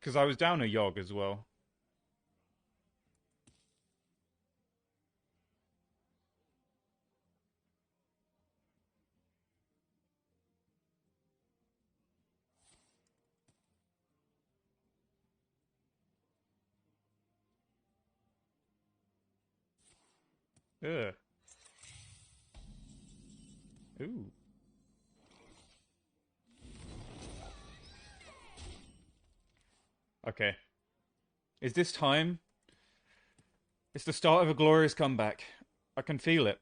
Because I was down a Yogg as well. Ugh. Ooh. Okay. Is this time? It's the start of a glorious comeback. I can feel it.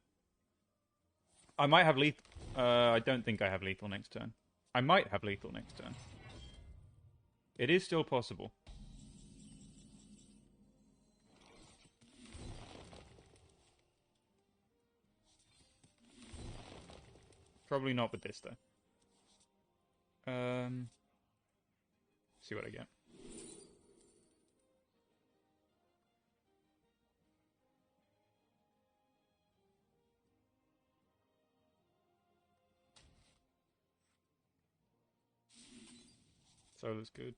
I might have lethal. I don't think I have lethal next turn. I might have lethal next turn. It is still possible. Probably not with this though. See what I get. Solar's good.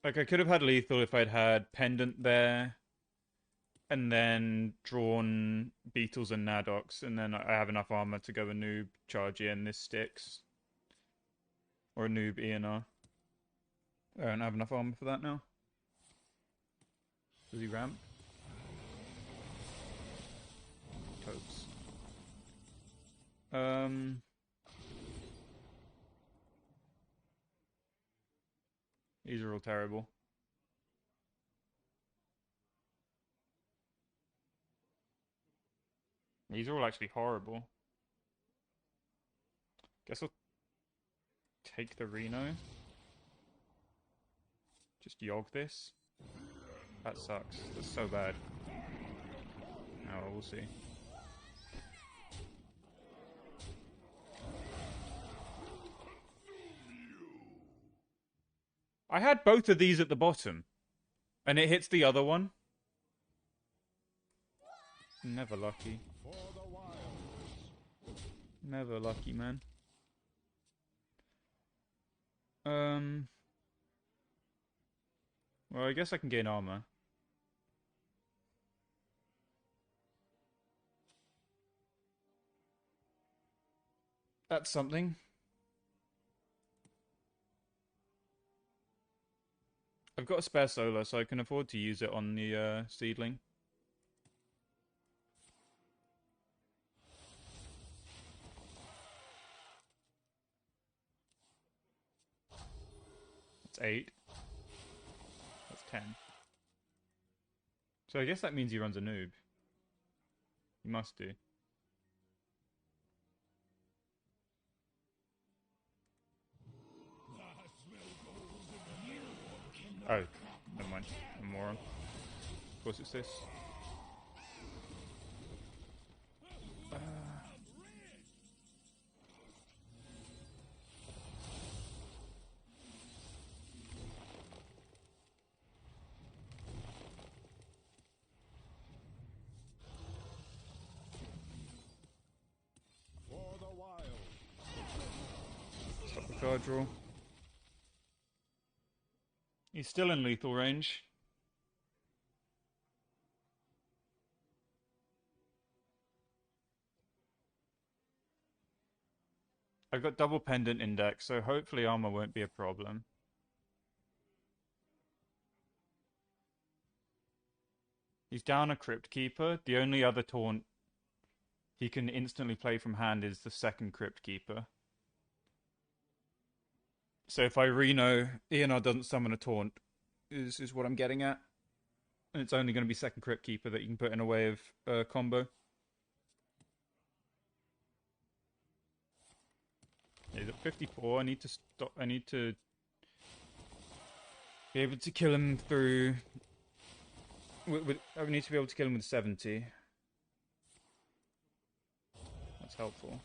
Like, I could have had lethal if I'd had Pendant there, and then drawn Beetles and Nadox, and then I have enough armor to go a noob, charge in, this sticks. Or a noob ENR. I don't have enough armor for that now. Does he ramp? Totes. These are all terrible. These are all actually horrible. Guess I'll take the Reno. Just Yogg this. That sucks. That's so bad. Oh, we'll see. I had both of these at the bottom. And it hits the other one. Never lucky. Never lucky, man. Well, I guess I can gain armor. That's something. I've got a spare solar, so I can afford to use it on the seedling. That's 8. That's 10. So I guess that means he runs a noob. He must do. Oh, never mind. I'm a moron. Of course it's this. Stop the card draw. He's still in lethal range. I've got double pendant index, so hopefully armor won't be a problem. He's down a Crypt Keeper. The only other taunt he can instantly play from hand is the second Crypt Keeper. So if I Reno, ENR doesn't summon a taunt, is what I'm getting at. And it's only going to be second Crypt Keeper that you can put in a way of combo. He's at 54. I need to stop. I need to be able to kill him through. I need to be able to kill him with 70. That's helpful.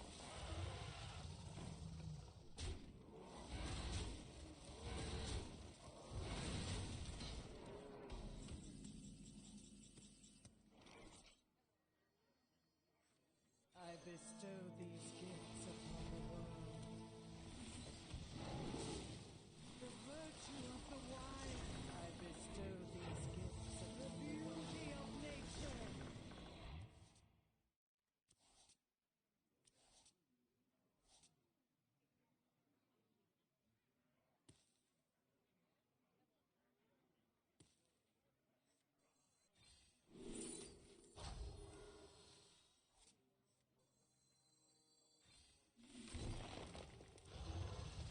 bestow these gifts upon the world. The virtue of the wild. I bestow these gifts upon the beauty of nature.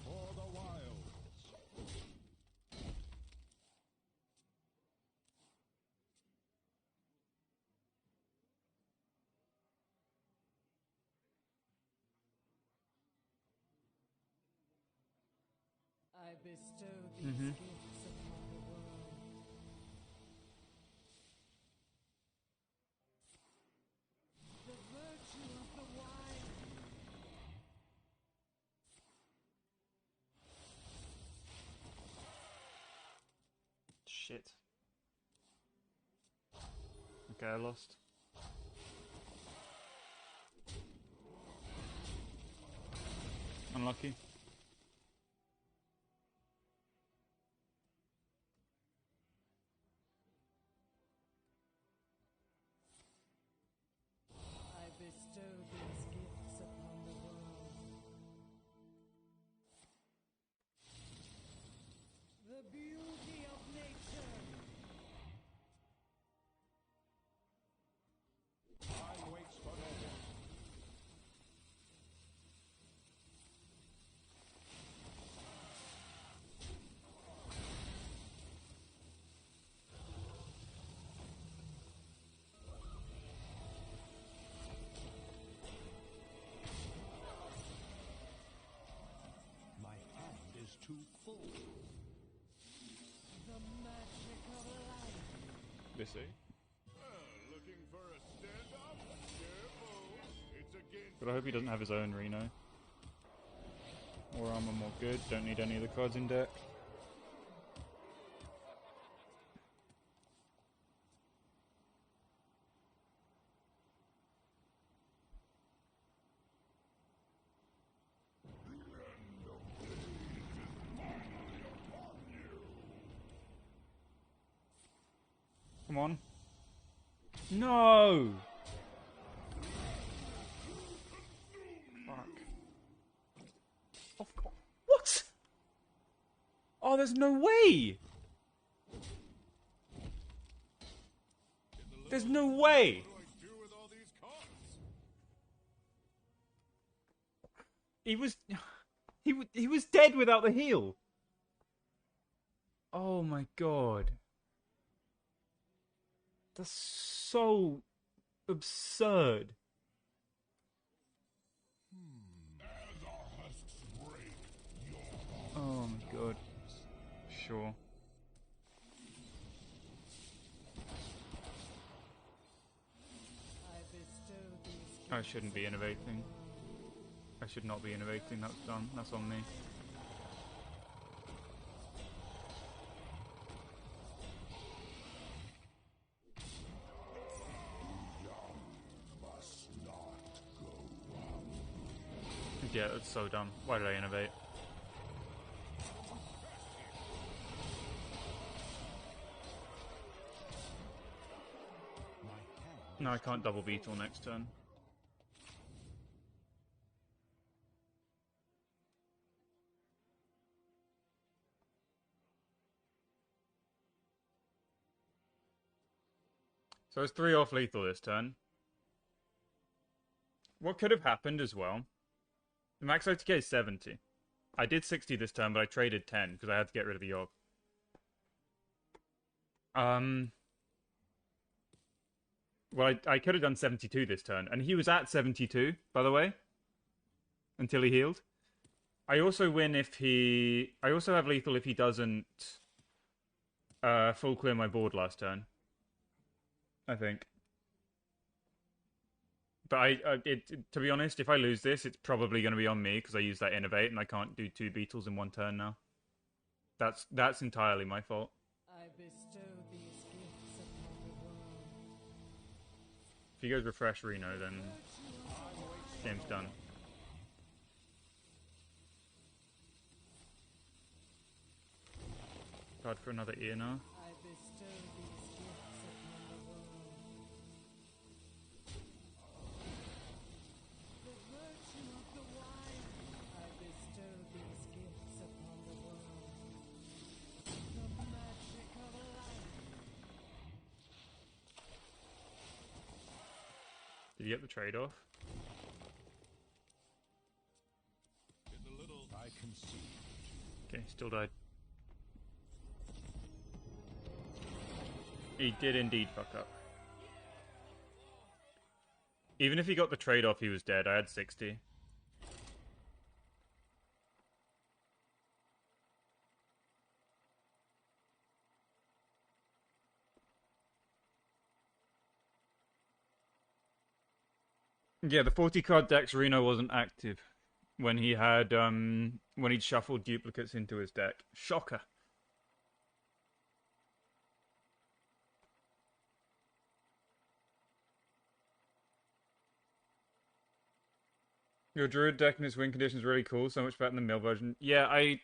For the wild. I bestow these gifts upon the world. The virtue of the wild. Shit. Okay, I lost. Unlucky. I bestow these gifts upon the world. The beauty of nature. Time waits for no one. My hand is too full. The magic of life. This way. Looking for a stand-up? Careful. It's against But I hope he doesn't have his own Reno. Or armor more good. Don't need any of the cards in deck. Come on. No! Fuck. Of course. What? Oh, there's no way! There's no way! what do I do with all these cards? He was dead without the heal. Oh my god. That's so absurd. Oh my god. Sure. I bestow these gifts. I shouldn't be innovating. I should not be innovating. That's done. That's on me. Yeah, that's so dumb. Why did I innovate? No, I can't double beetle next turn. So it's 3 off lethal this turn. What could have happened as well? The max OTK is 70. I did 60 this turn, but I traded 10 because I had to get rid of the Yogg. Well, I could have done 72 this turn, and he was at 72, by the way, until he healed. I also win if he... I also have lethal if he doesn't full clear my board last turn, I think. But to be honest, if I lose this, it's probably going to be on me because I used that innovate and I can't do 2 beetles in 1 turn now. That's entirely my fault. I bestow these gifts upon the world. If he goes refresh Reno, then Game's done. Card for another Eonar. I bestow these gifts upon the world. The virtue of the wild. I bestow these gifts upon the world. The magic of life. Did you get the trade-off? In the little I conceive. Okay, still died. He did indeed fuck up. Even if he got the trade-off, he was dead. I had 60. Yeah, the 40-card deck's Reno wasn't active when he had when he'd shuffled duplicates into his deck. Shocker. Your druid deck and its win condition is really cool, so much better than the mill version. Yeah, I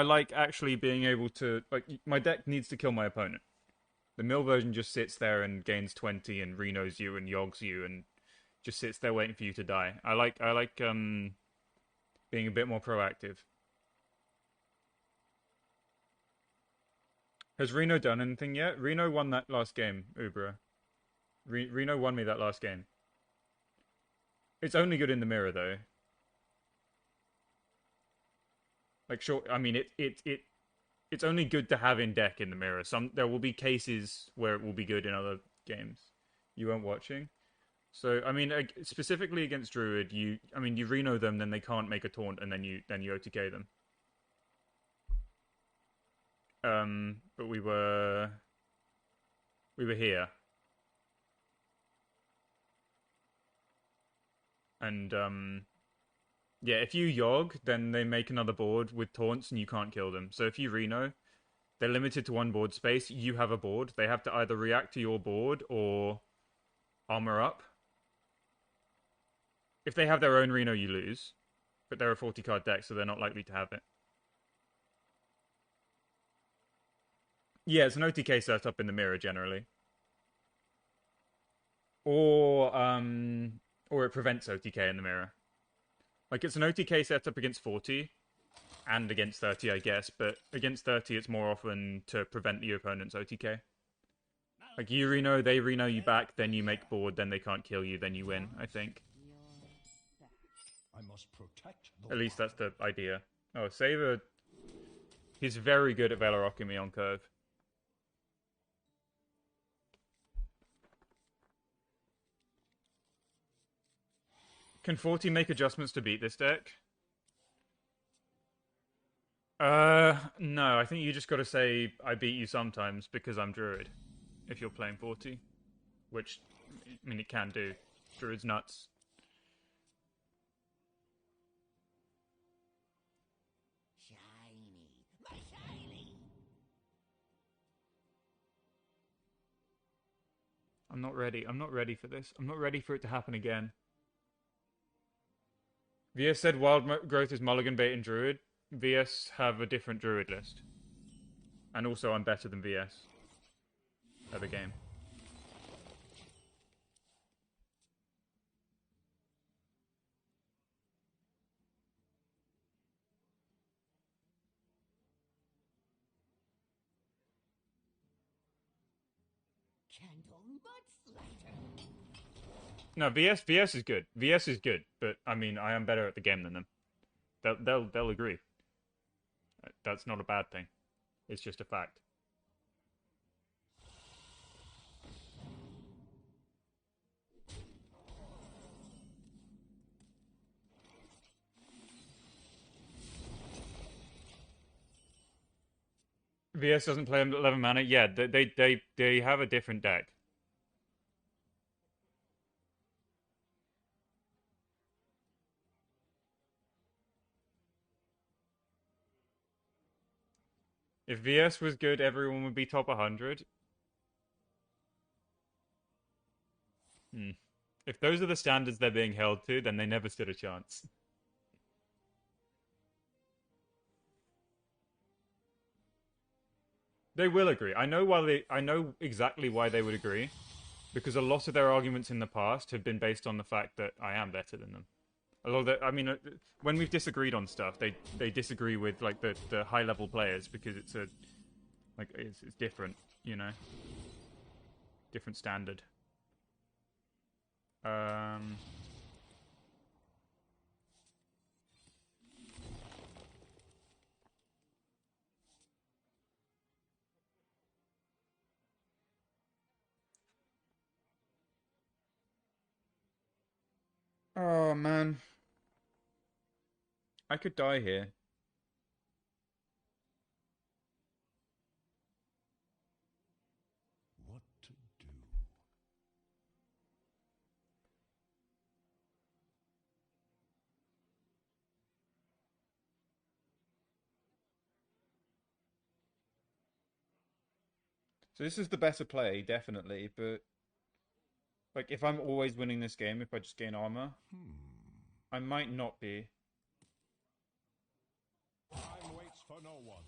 like actually being able to, like, my deck needs to kill my opponent. The mill version just sits there and gains 20 and Renos you and yogs you and just sits there waiting for you to die. I like being a bit more proactive. Has Reno done anything yet? Reno won that last game, Ubra. Reno won me that last game. It's only good in the mirror, though. Like, sure, I mean, it's only good to have in deck in the mirror. There will be cases where it will be good in other games. You weren't watching, so I mean, specifically against Druid, you Reno them, then they can't make a taunt, and then you OTK them. But we were here. And yeah, if you Yogg, then they make another board with taunts and you can't kill them. So if you Reno, they're limited to one board space. You have a board. They have to either react to your board or armor up. If they have their own Reno, you lose. But they're a 40-card deck, so they're not likely to have it. Yeah, it's an OTK setup in the mirror generally. Or it prevents OTK in the mirror. Like, it's an OTK setup against 40 and against 30, I guess, but against 30 it's more often to prevent the opponent's OTK. Like, you Reno, they Reno you back, then you make board, then they can't kill you, then you win, I think. I must protect the At least that's the idea. Oh, Saber, he's very good at Velarocking me on curve. Can 40 make adjustments to beat this deck? No, I think you just gotta say, I beat you sometimes because I'm Druid, if you're playing 40. Which, I mean, it can do. Druid's nuts. Shiny, my shiny. I'm not ready. I'm not ready for this. I'm not ready for it to happen again. VS said wild growth is mulligan bait in Druid. VS have a different Druid list. And also I'm better than VS at the game. Candle mudslider. No, VS is good. VS is good, but I mean, I am better at the game than them. They'll agree. That's not a bad thing. It's just a fact. VS doesn't play 11 mana. Yeah, they have a different deck. If VS was good, everyone would be top 100. If those are the standards they're being held to, then they never stood a chance. They will agree. I know exactly why they would agree, because a lot of their arguments in the past have been based on the fact that I am better than them. A lot of the, I mean, when we've disagreed on stuff, they disagree with like the high level players because it's a like it's different, you know, different standard. Um, oh man, I could die here. What to do? So this is the better play, definitely. But like, if I'm always winning this game, if I just gain armor, I might not be. Time waits for no one.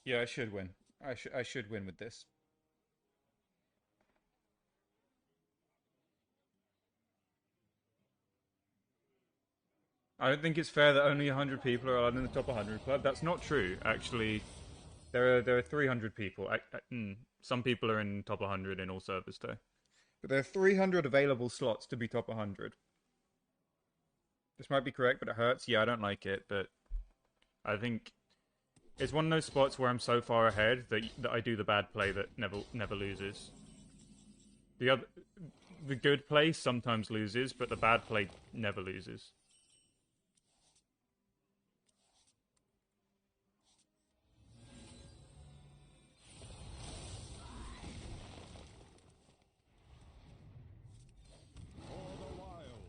Yeah, I should win. I should win with this. I don't think it's fair that only 100 people are allowed in the top 100 club. That's not true. Actually, there are 300 people. Some people are in top 100 in all servers though. But there are 300 available slots to be top 100. This might be correct, but it hurts. Yeah, I don't like it, but I think it's one of those spots where I'm so far ahead that I do the bad play that never loses. The other the good play sometimes loses, but the bad play never loses. For the wild.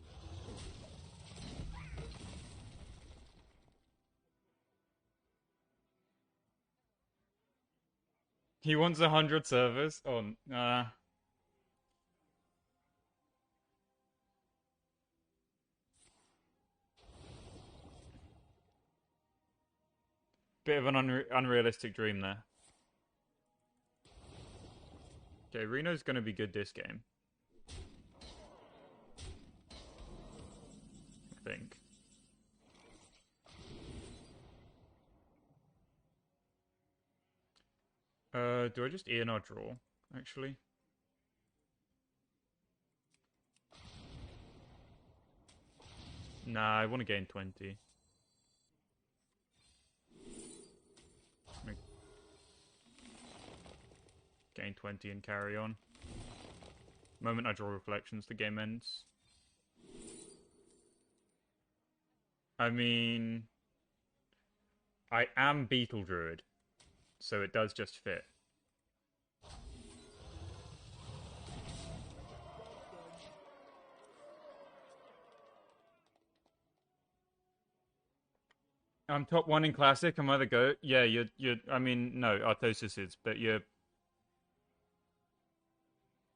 He wants 100 servers. Oh, bit of an unrealistic dream there. Okay, Reno's going to be good this game. I think. Do I just ENR draw, actually? Nah, I want to gain 20. Gain 20 and carry on. The moment I draw reflections, the game ends. I mean, I am Beetle Druid, so it does just fit. I'm top one in classic. Am I the goat? Yeah, you're. I mean, no, Artosis is, but you're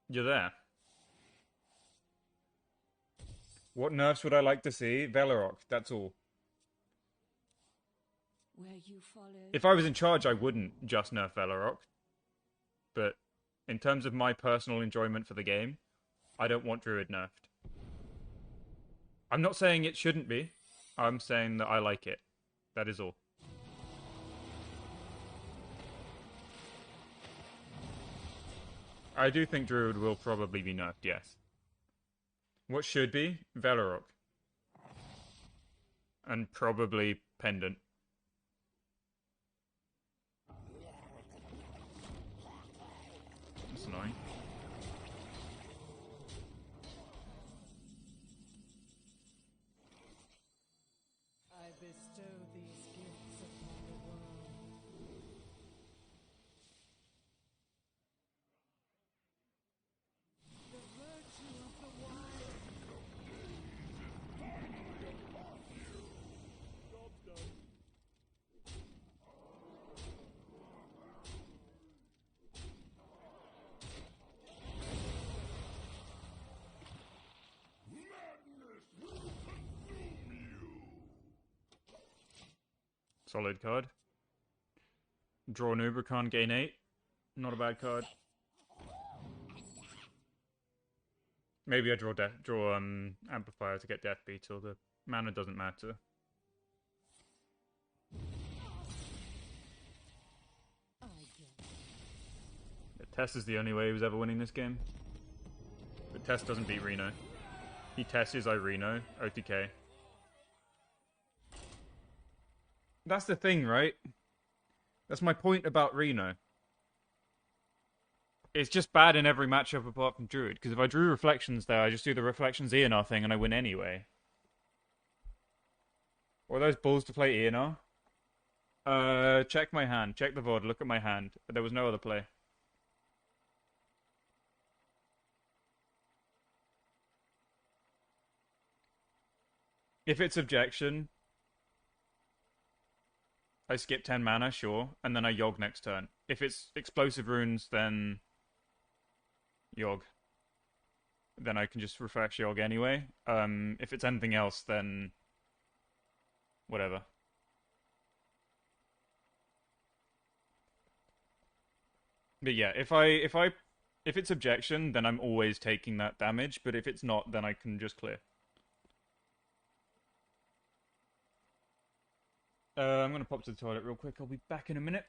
there. What nerfs would I like to see? Velarok. That's all. Where you follow. If I was in charge, I wouldn't just nerf Velarok. But in terms of my personal enjoyment for the game, I don't want Druid nerfed. I'm not saying it shouldn't be. I'm saying that I like it. That is all. I do think Druid will probably be nerfed, yes. What should be? Velarok. And probably Pendant. That's annoying. I bestow these gifts upon the world. The virtue of the wild. Job's done. Solid card. Draw an Ubercon, gain 8. Not a bad card. Maybe I draw Amplifier to get Death Beetle. The mana doesn't matter. Tess is the only way he was ever winning this game. But Tess doesn't beat Reno. He Tesses, I Reno. OTK. That's the thing, right? That's my point about Reno. It's just bad in every matchup apart from Druid, because if I drew Reflections there, I just do the Reflections ENR thing and I win anyway. Or are those balls to play ENR? Check my hand. Check the VOD. Look at my hand. There was no other play. If it's Objection, I skip 10 mana, sure, and then I Yogg next turn. If it's Explosive Runes, then Yogg. Then I can just refresh Yogg anyway. If it's anything else, then whatever. But yeah, if it's Objection, then I'm always taking that damage. But if it's not, then I can just clear. I'm gonna pop to the toilet real quick. I'll be back in a minute.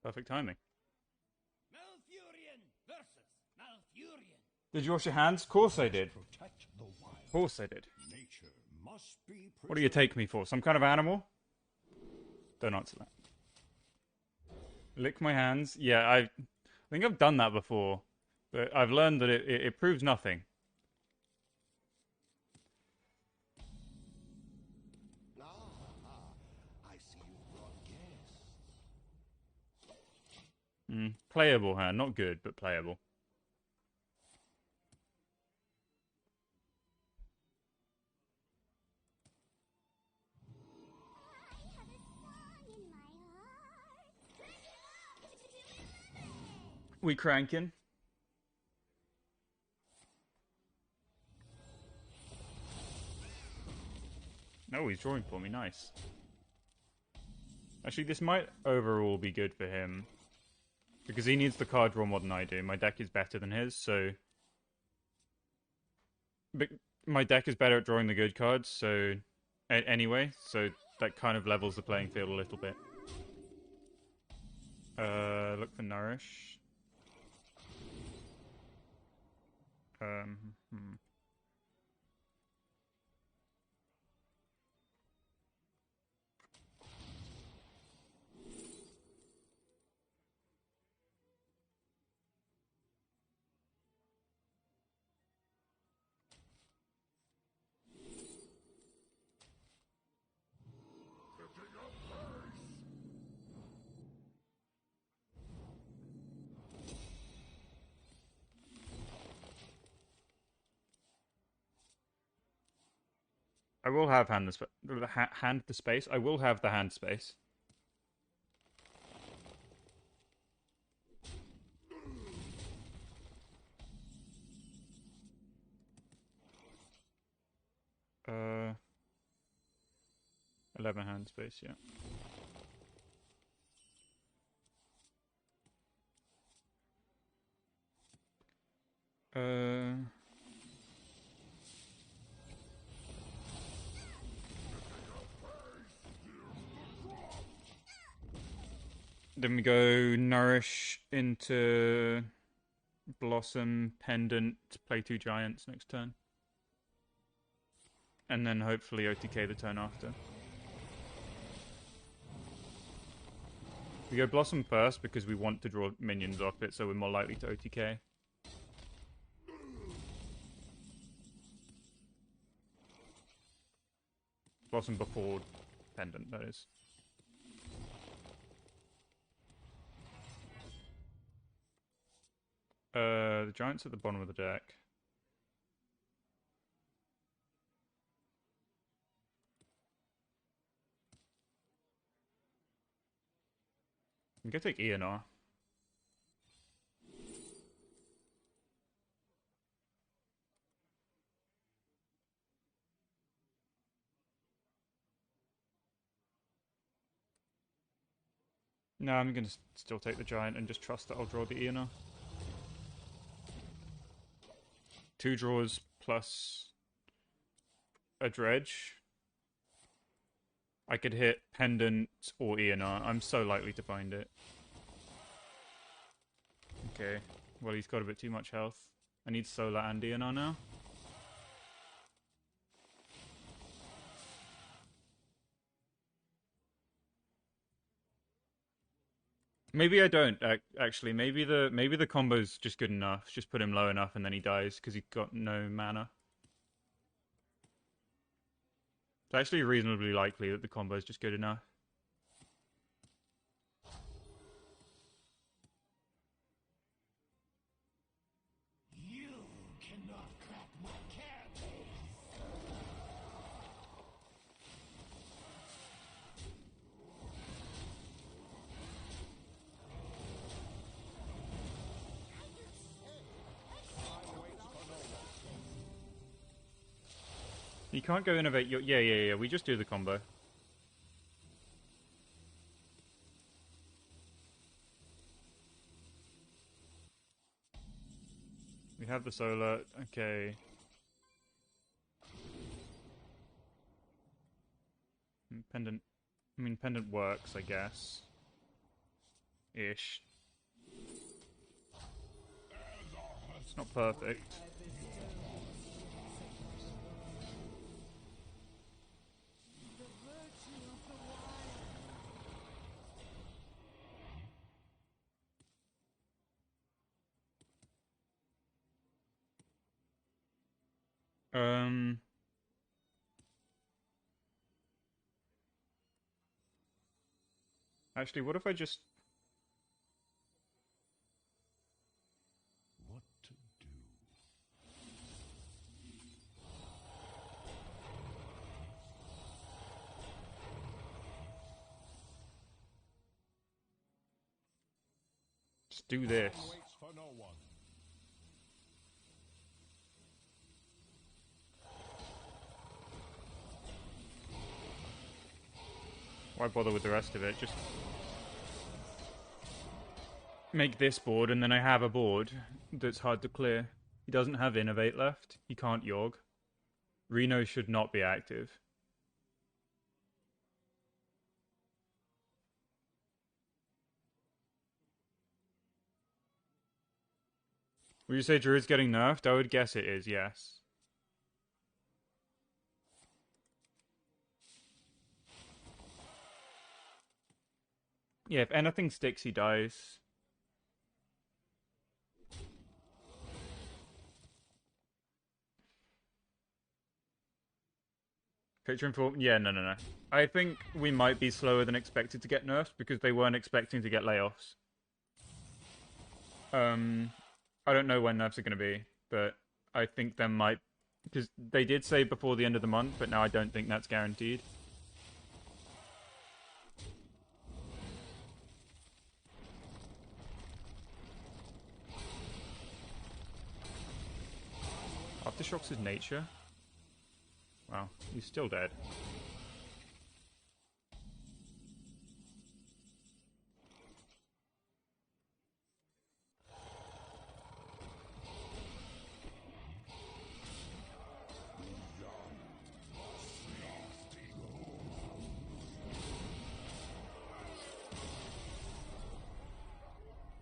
Perfect timing. Malfurion versus Malfurion. Did you wash your hands? Of course I did. Protect the wild. Of course I did. Nature must be What do you take me for? Some kind of animal? Don't answer that. Lick my hands. Yeah, I think I've done that before, but I've learned that it proves nothing. I see you've brought guests. Playable hand, not good, but playable. We cranking? No, he's drawing for me. Nice. Actually, this might overall be good for him. Because he needs the card draw more than I do. My deck is better than his, so... But my deck is better at drawing the good cards, so... Anyway, so that kind of levels the playing field a little bit. Look for Nourish. I will have hand the space. I will have the hand space. 11 hand space, yeah. Then we go Nourish into Blossom, Pendant, play 2 Giants next turn. And then hopefully OTK the turn after. We go Blossom first because we want to draw minions off it, so we're more likely to OTK. Blossom before Pendant, that is. The Giant's at the bottom of the deck. I'm gonna take ENR. No, I'm gonna still take the Giant and just trust that I'll draw the ENR. 2 draws plus a Dredge. I could hit Pendant or ENR. I'm so likely to find it. Okay. Well, he's got a bit too much health. I need Solar and ENR now. Maybe I don't actually. Maybe the combo's just good enough. Just put him low enough and then he dies because he's got no mana. It's actually reasonably likely that the combo's just good enough. You cannot crack my carapace. You can't go innovate your... Yeah. We just do the combo. We have the solar. Okay. Pendant... I mean, Pendant works, I guess. Ish. It's not perfect. Actually, what if I just... What to do? Just do this. Waits for no one. Why bother with the rest of it? Just make this board, and then I have a board that's hard to clear. He doesn't have Innovate left. He can't Yorg. Reno should not be active. Would you say Druid's getting nerfed? I would guess it is, yes. Yeah, if anything sticks, he dies. Picture inform. Yeah, no. I think we might be slower than expected to get nerfed because they weren't expecting to get layoffs. I don't know when nerfs are going to be, but I think there might... Because they did say before the end of the month, but now I don't think that's guaranteed. Aftershocks is nature. Wow, he's still dead.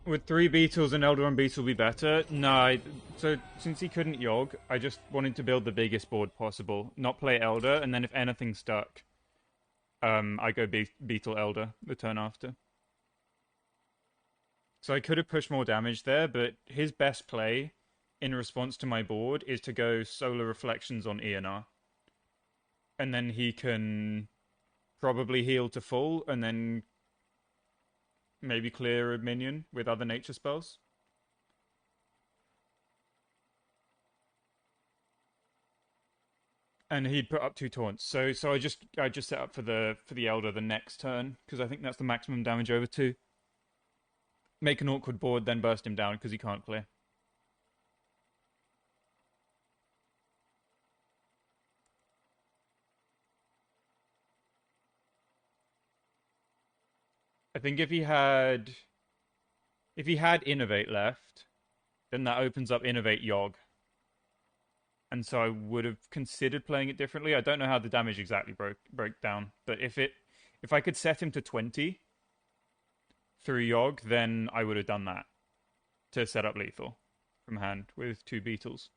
Would 3 beetles and Elder Beetle be better? No, so since he couldn't Yogg, I just wanted to build the biggest board possible. Not play Elder, and then if anything stuck, I go Beetle Elder the turn after. So I could have pushed more damage there, but his best play in response to my board is to go Solar Reflections on Eonar. And then he can probably heal to full, and then maybe clear a minion with other nature spells. And he'd put up 2 taunts. So I just set up for the Elder the next turn, because I think that's the maximum damage over 2. Make an awkward board, then burst him down because he can't clear. I think if he had Innovate left, then that opens up Innovate Yogg. And so I would have considered playing it differently. I don't know how the damage exactly broke down, but if I could set him to 20 through Yogg, then I would have done that to set up lethal from hand with 2 beetles.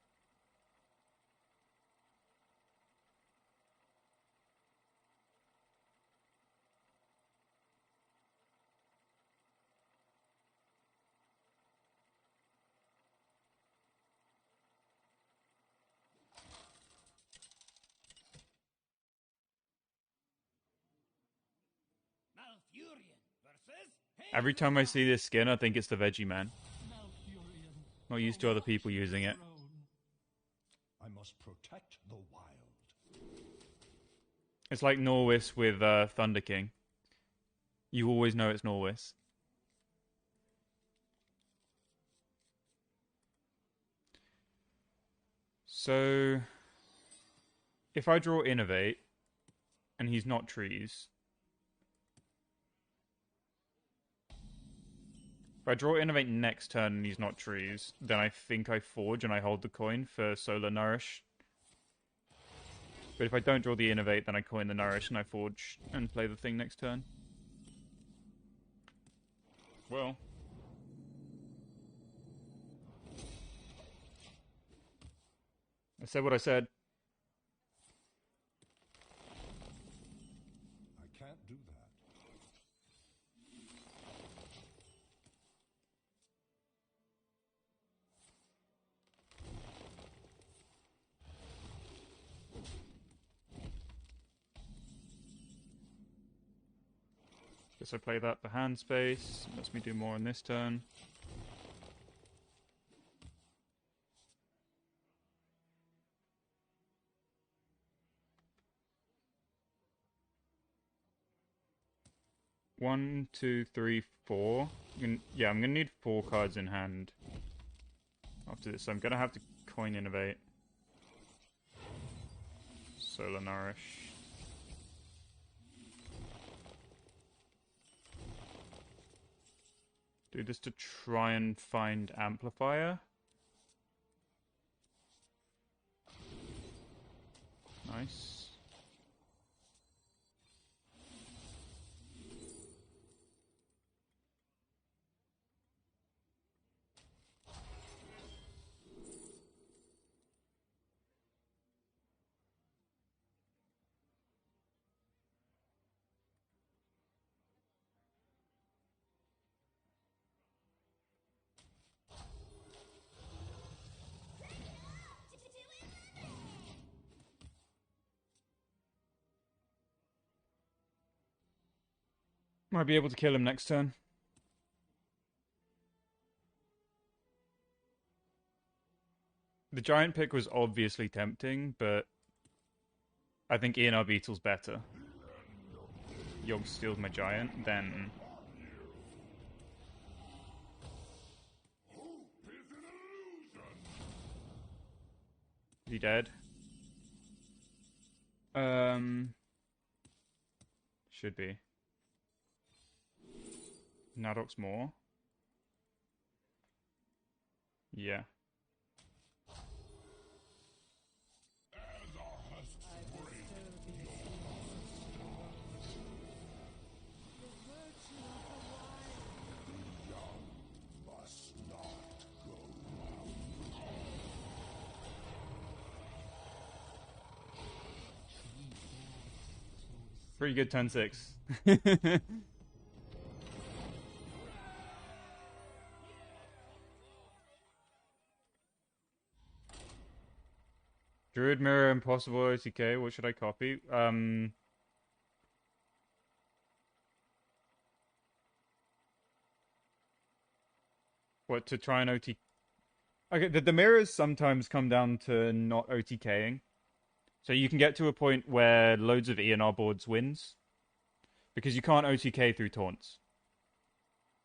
Every time I see this skin, I think it's the Veggie Man. Not used to other people using it. I must protect the wild. It's like Norwis with Thunder King. You always know it's Norwis. So, if I draw Innovate, and he's not trees. If I draw Innovate next turn and he's not trees, then I think I Forge and I hold the coin for Solar Nourish. But if I don't draw the Innovate, then I coin the Nourish and I Forge and play the thing next turn. Well. I said what I said. I can't do that. Guess I play that for hand space. Lets me do more on this turn. One, two, three, four. Yeah, I'm gonna need 4 cards in hand after this, so I'm gonna have to coin Innovate. Solar Nourish. Do this to try and find Amplifier. Nice. Might be able to kill him next turn. The giant pick was obviously tempting, but I think Eonar Beetle's better. Yogg steals my giant, then... Is he dead? Should be. Nadok's more? Yeah. Pretty good turn 6. Druid Mirror, Impossible OTK. What should I copy? What to try and OTK? Okay, the mirrors sometimes come down to not OTKing. So you can get to a point where loads of ENR boards wins because you can't OTK through taunts.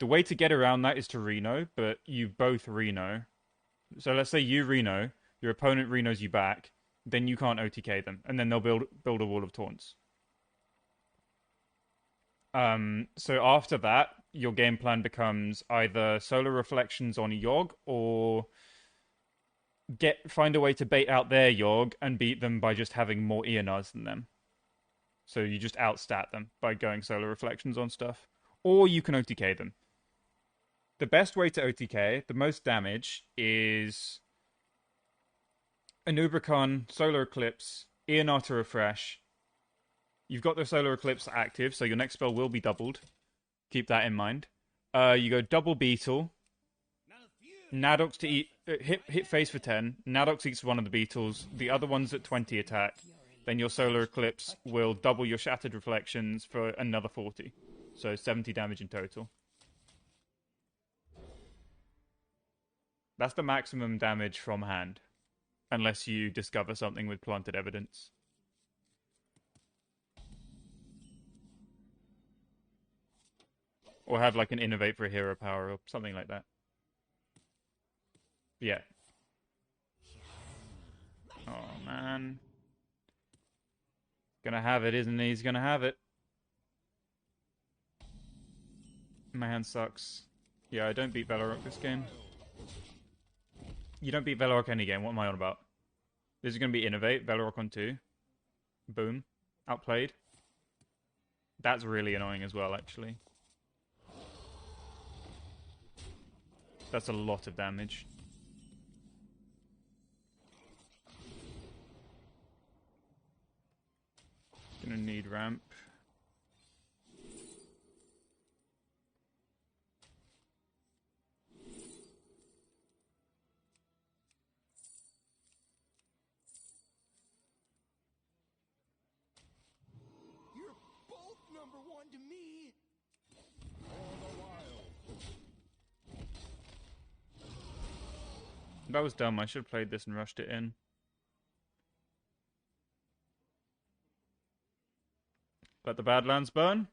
The way to get around that is to Reno, but you both Reno. So let's say you Reno, your opponent Renos you back, then you can't OTK them, and then they'll build a wall of taunts. So after that, your game plan becomes either Solar Reflections on Yogg or find a way to bait out their Yogg and beat them by just having more ENRs than them. So you just outstat them by going Solar Reflections on stuff. Or you can OTK them. The best way to OTK, the most damage, is Anubricon, Solar Eclipse, ENR to refresh. You've got the Solar Eclipse active, so your next spell will be doubled. Keep that in mind. You go double Beetle. Naddox to eat hit face for 10. Naddox eats one of the beetles. The other one's at 20 attack. Then your Solar Eclipse will double your Shattered Reflections for another 40. So 70 damage in total. That's the maximum damage from hand. Unless you discover something with Planted Evidence. Or have like an Innovate for a hero power or something like that. Yeah. Oh, man. Gonna have it, isn't he? He's gonna have it. My hand sucks. Yeah, I don't beat Velarok this game. You don't beat Velarok any game. What am I on about? This is gonna be Innovate. Velarok on 2. Boom. Outplayed. That's really annoying as well, actually. That's a lot of damage. Gonna need ramp. You're both number one to me. For the wild. That was dumb. I should have played this and rushed it in. Let the Badlands burn.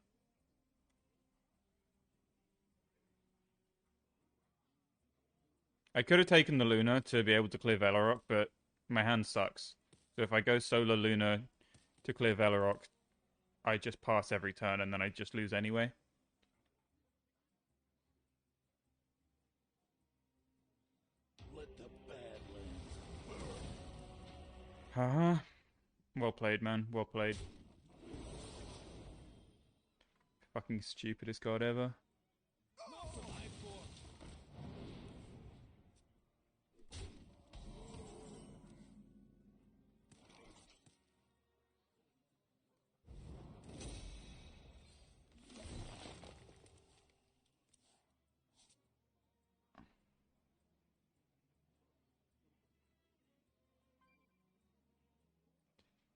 I could have taken the Luna to be able to clear Velarok, but my hand sucks. So if I go Solar Luna to clear Velarok, I just pass every turn and then I just lose anyway. Let the Badlands burn. Haha. Well played, man. Well played. Fucking stupidest card ever.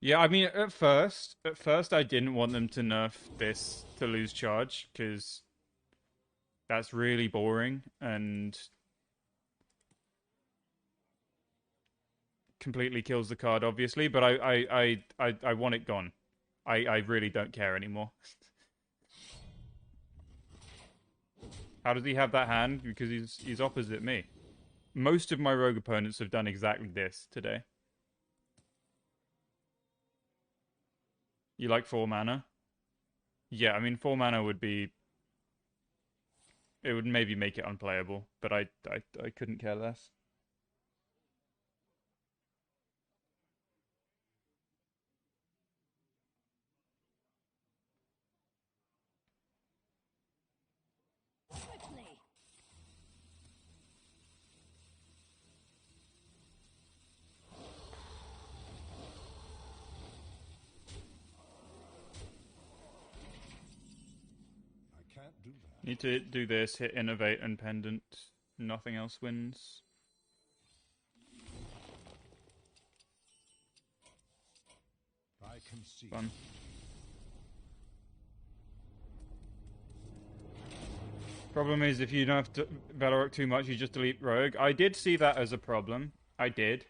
Yeah, I mean, at first I didn't want them to nerf this to lose charge, because that's really boring and completely kills the card, obviously, but I want it gone. I really don't care anymore. How does he have that hand? Because he's opposite me. Most of my rogue opponents have done exactly this today. You like 4 mana? Yeah, I mean 4 mana would be... It would maybe make it unplayable, but I couldn't care less. Swiftly. Need to do this, hit Innovate and Pendant. Nothing else wins. I can see. Fun. Problem is, if you don't have to Valorok too much, you just delete Rogue. I did see that as a problem. I did.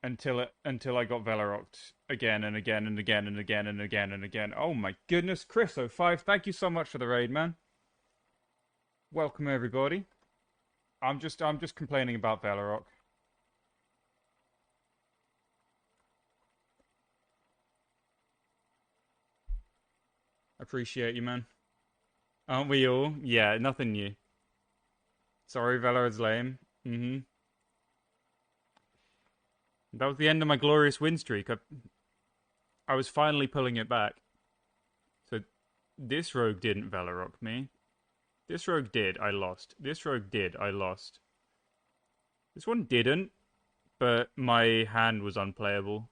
Until I got Valorocked again and again and again and again and again and again. Oh my goodness, Chris05, thank you so much for the raid, man. Welcome everybody. I'm just complaining about Valorok. Appreciate you, man. Aren't we all? Yeah, nothing new. Sorry, Valor's lame. That was the end of my glorious win streak. I was finally pulling it back. So, this rogue didn't Valorock me. This rogue did, I lost. This rogue did, I lost. This one didn't, but my hand was unplayable.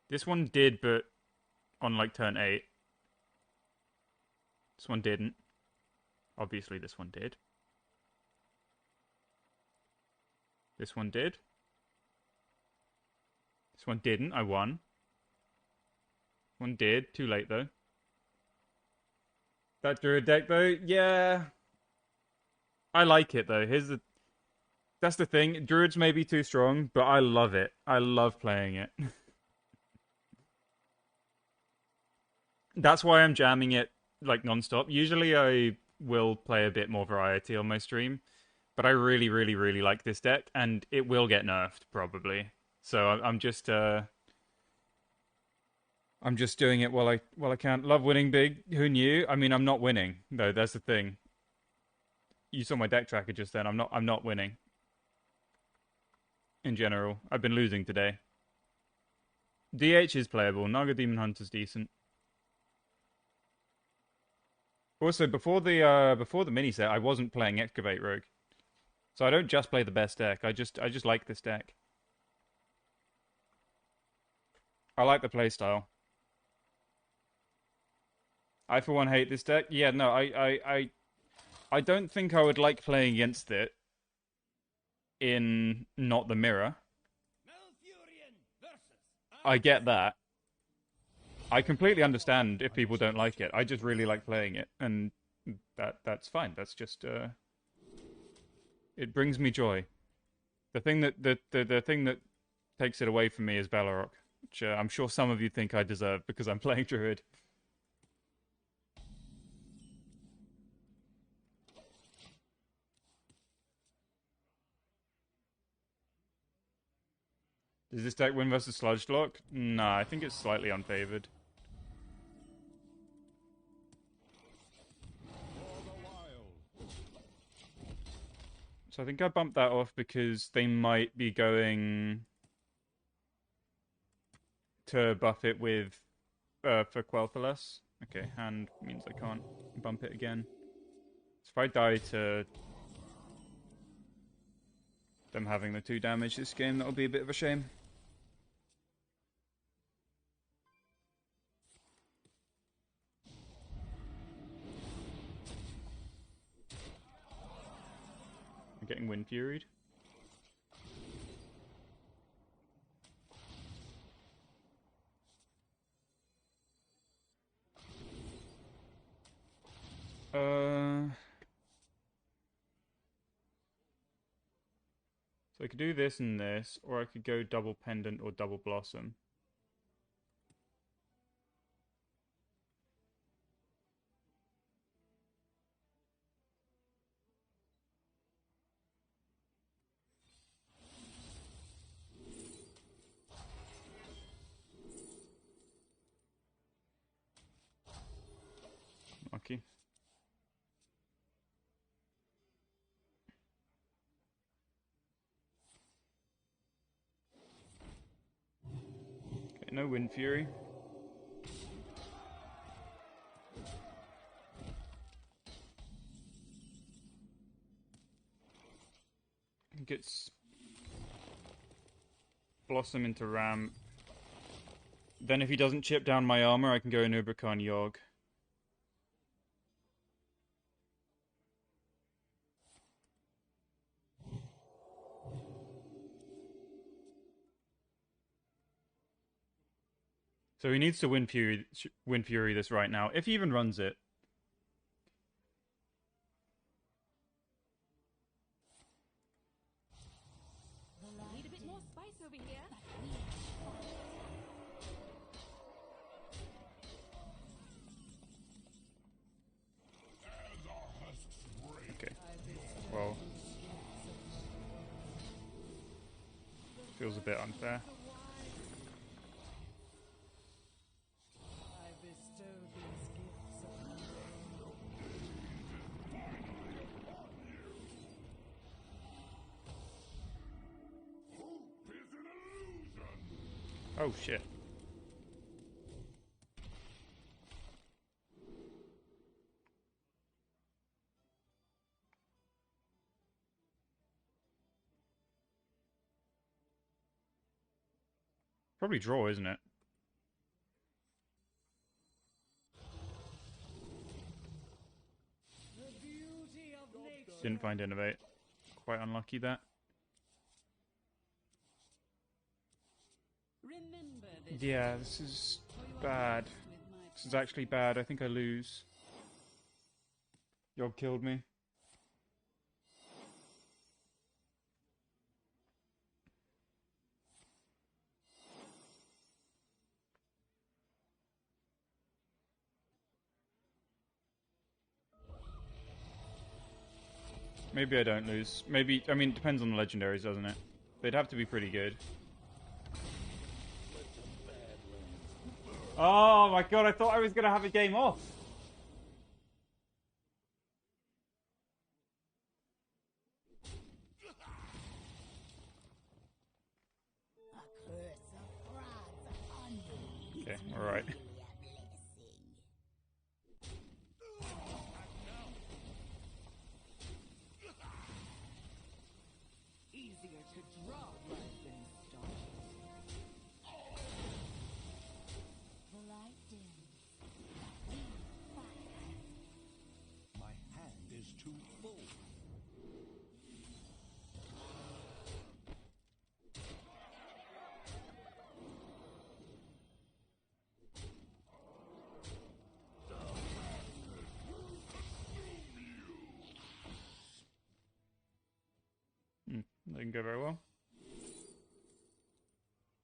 This one did, but on like turn 8. This one didn't. Obviously this one did. This one did. This one didn't, I won. One did, too late though. That Druid deck though, yeah. I like it though. That's the thing. Druids may be too strong, but I love it. I love playing it. That's why I'm jamming it like non-stop. Usually I will play a bit more variety on my stream, but I really, really, really like this deck, and it will get nerfed probably. So I'm just doing it while I can. Love winning big. Who knew? I mean, I'm not winning though. That's the thing. You saw my deck tracker just then. I'm not winning. In general, I've been losing today. DH is playable. Naga Demon Hunter's decent. Also, before the mini set, I wasn't playing Excavate Rogue, so I don't just play the best deck. I just like this deck. I like the playstyle. I for one hate this deck. Yeah, no, I don't think I would like playing against it in not the mirror. I get that. I completely understand if people don't like it. I just really like playing it, and that's fine. That's just it brings me joy. The thing that the thing that takes it away from me is Balrog, which I'm sure some of you think I deserve because I'm playing Druid. Does this deck win versus Sludge Lock? Nah, I think it's slightly unfavored. So I think I bumped that off because they might be going to buff it with for Quel'Thalas. Okay, hand means I can't bump it again. So if I die to them having the 2 damage this game, that'll be a bit of a shame. I'm getting Wind Furied. So I could do this and this, or I could go double Pendant or double Blossom. Lucky. Okay, no Wind Fury. Gets Blossom into ramp. Then if he doesn't chip down my armor, I can go Inubrakan Yogg. So he needs to win Fury this right now, if he even runs it. Need a bit more spice over here. Okay. Well, feels a bit unfair. I bestow these gifts upon the world. Oh shit. Probably draw, isn't it? The beauty of nature. Didn't find Innovate. Quite unlucky that. Remember this. Yeah, this is or you are bad. blessed with my This is actually bad. I think I lose. Yogg killed me. Maybe I don't lose. Maybe, I mean, it depends on the legendaries, doesn't it? They'd have to be pretty good. Oh my god, I thought I was going to have a game off. A curse of frauds upon me. Okay, alright. easier to draw blood than start. The light dims. We fight. My hand is too full. That didn't go very well.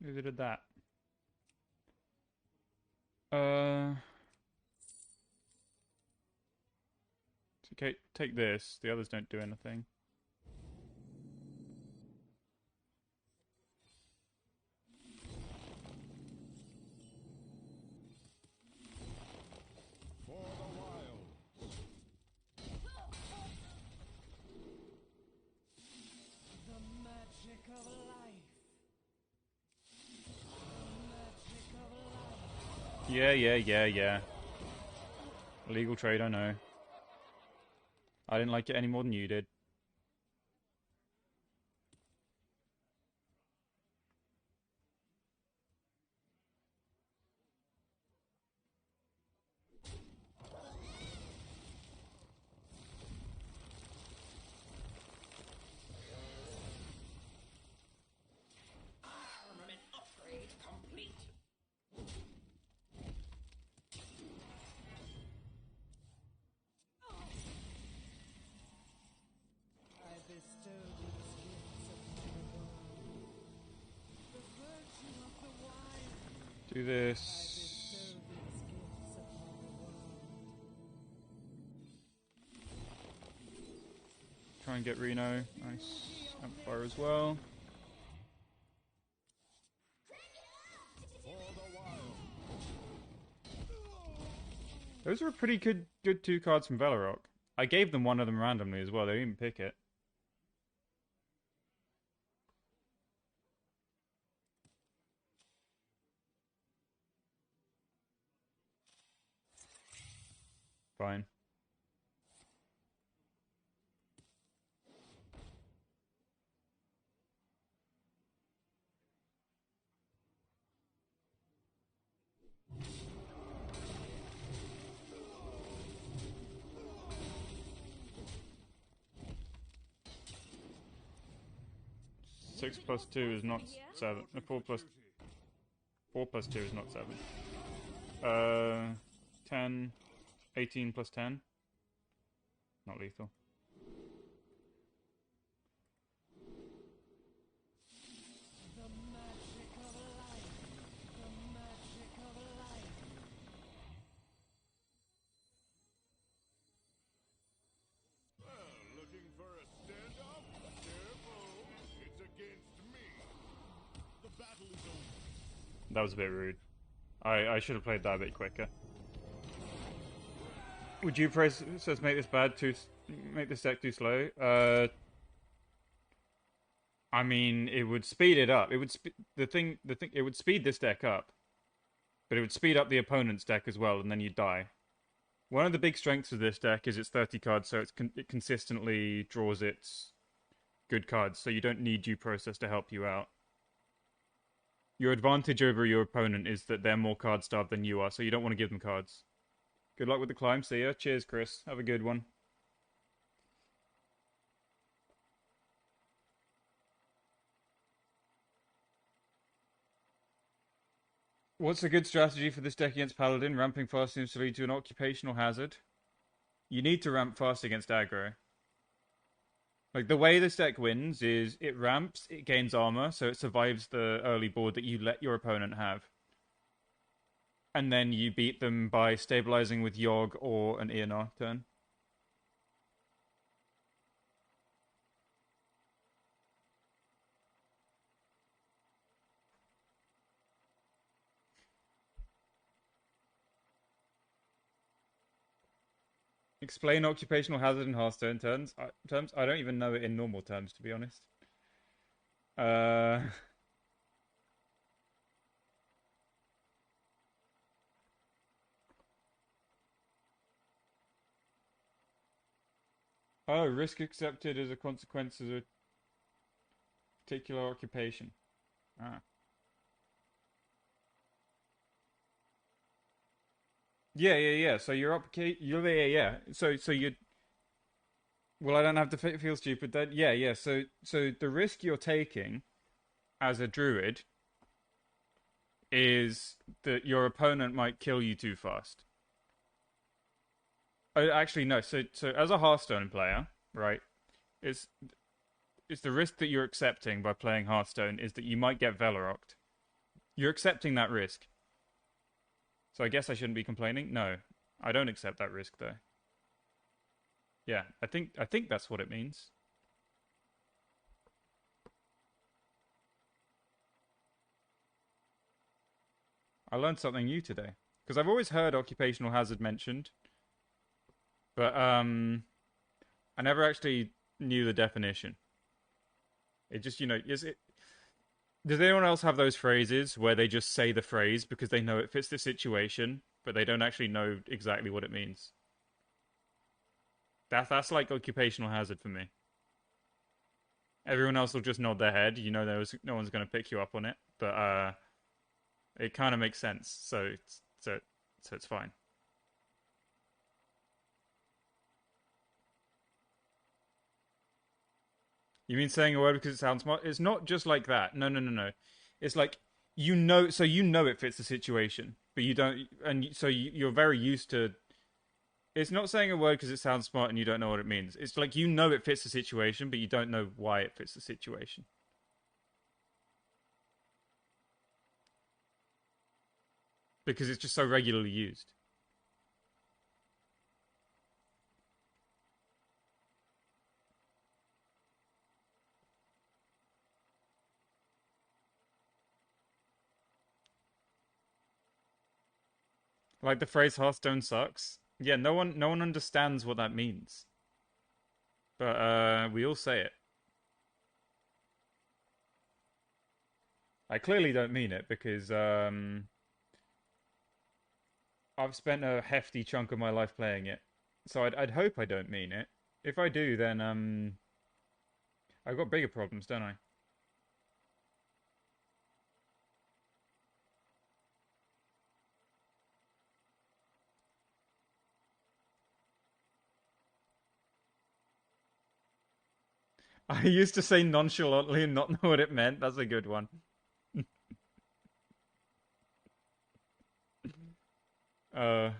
Neither did that. So take this. The others don't do anything. For the wild. The magic of life. The magic of life. Yeah. Illegal trade, I know. I didn't like it any more than you did. Armament upgrade complete. I bestow these gifts upon the world. The virtue of the wild. Do I this. bestow these gifts upon the world. Try and get Reno. Nice. Amplifier as well. For the wild. Those are pretty good 2 cards from Velarok. I gave them one of them randomly as well. They didn't even pick it. Fine. 6 plus 2 is not 7. 4 plus 2 is not 7. 10, 18 plus 10. Not lethal. The magic of life. The magic of life. Well, looking for a standoff? Careful, it's against me. The battle is over. That was a bit rude. I should have played that a bit quicker. Would you press says make this deck too slow? I mean, it would speed it up. It would it would speed this deck up, but it would speed up the opponent's deck as well, and then you'd die. One of the big strengths of this deck is it's 30 cards, so it consistently draws its good cards, so you don't need due process to help you out. Your advantage over your opponent is that they're more card starved than you are, so you don't want to give them cards. Good luck with the climb, see ya. Cheers, Chris. Have a good one. What's a good strategy for this deck against Paladin? Ramping fast seems to lead to an occupational hazard. You need to ramp fast against aggro. Like, the way this deck wins is it ramps, it gains armor, so it survives the early board that you let your opponent have. And then you beat them by stabilizing with Yogg or an Eonar turn. Explain occupational hazard in Hearthstone terms. I don't even know it in normal terms, to be honest. Oh, risk accepted as a consequence of a particular occupation. Ah. Yeah. So you're up. Yeah. So you. Well, I don't have to feel stupid. Then yeah. So the risk you're taking as a druid is that your opponent might kill you too fast. Actually, no. So as a Hearthstone player, right? It's it's the risk that you're accepting by playing Hearthstone is that you might get Velorocked. You're accepting that risk. So I guess I shouldn't be complaining. No, I don't accept that risk though. Yeah, I think that's what it means. I learned something new today because I've always heard occupational hazard mentioned, but I never actually knew the definition. It just, is it? Does anyone else have those phrases where they just say the phrase because they know it fits the situation, but they don't actually know exactly what it means? That's like occupational hazard for me. Everyone else will just nod their head. You know, no one's going to pick you up on it, but it kind of makes sense. So it's fine. You mean saying a word because it sounds smart? It's not just like that. No. It's like so you know it fits the situation, but you don't, and so you're very used to. It's not saying a word because it sounds smart and you don't know what it means. It's like you know it fits the situation, but you don't know why it fits the situation. Because it's just so regularly used. Like the phrase Hearthstone sucks. Yeah, no one understands what that means. But we all say it. I clearly don't mean it because I've spent a hefty chunk of my life playing it. So I'd hope I don't mean it. If I do, then I've got bigger problems, don't I? I used to say nonchalantly and not know what it meant. That's a good one. uh